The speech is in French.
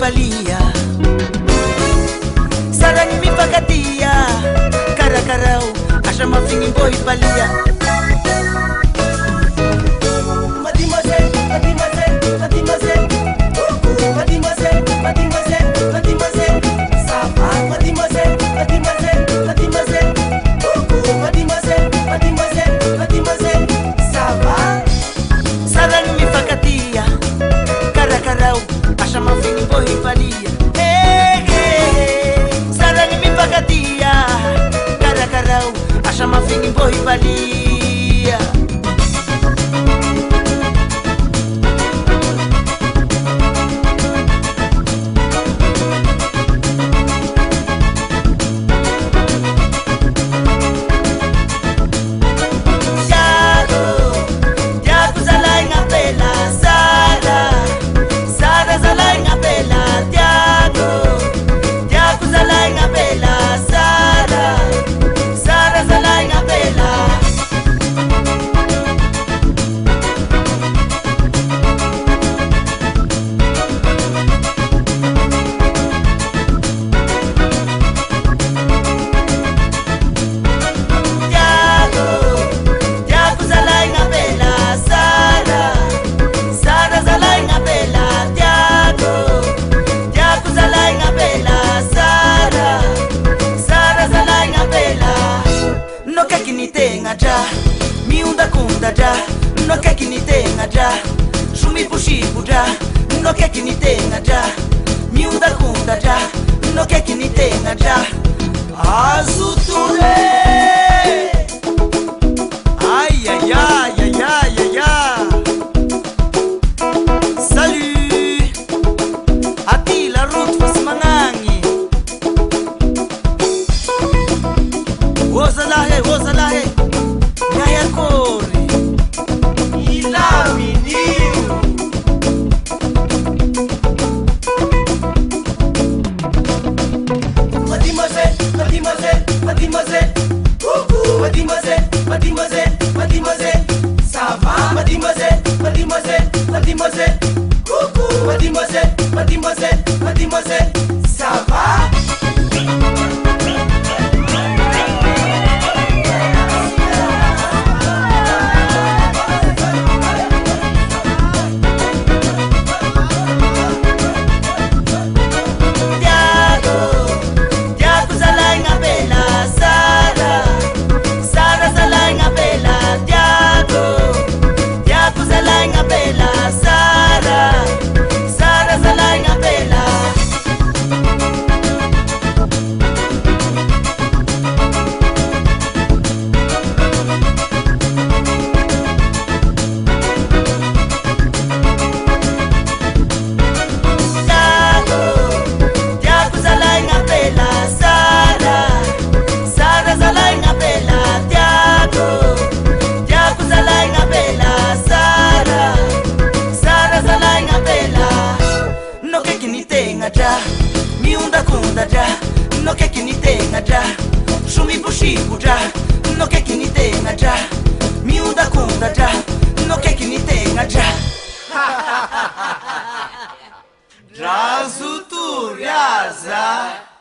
palia sarang mi pakatia karakarau asa mafingin boy palia Mademoiselle, mademoiselle, mademoiselle, coucou, mademoiselle, mademoiselle, mademoiselle, ça va, mademoiselle, mademoiselle, mademoiselle, coucou, mademoiselle, mademoiselle, mademoiselle, ça va. Sarang mi pakatia, karakarau, asa mafingin boy palia. Sarang mi pakatia, karakarau, asa mafingin boy palia. Miunda kunda ja, no que kini tenga ja, shumi pushipu ja, no que kini tenga ja, miunda kunda ja, no que kini tenga ja, azutule. Aïe aïe aïe aïe aïe aïe aïe. Salut, ati la route fas mangangi. Wozalahe, wozalahe. Yaya corre, e lá menino. Mademoiselle, mademoiselle, mademoiselle, coucou, mademoiselle, mademoiselle, mademoiselle, ça va, mademoiselle, mademoiselle, mademoiselle, coucou, mademoiselle, mademoiselle, mademoiselle, ça va. Miunda kunda ja, no que kini tenga ja, shumi pushipu ja, no que kini tenga ja, miunda kunda ja, no que kini tenga ja. Razu tu riaza.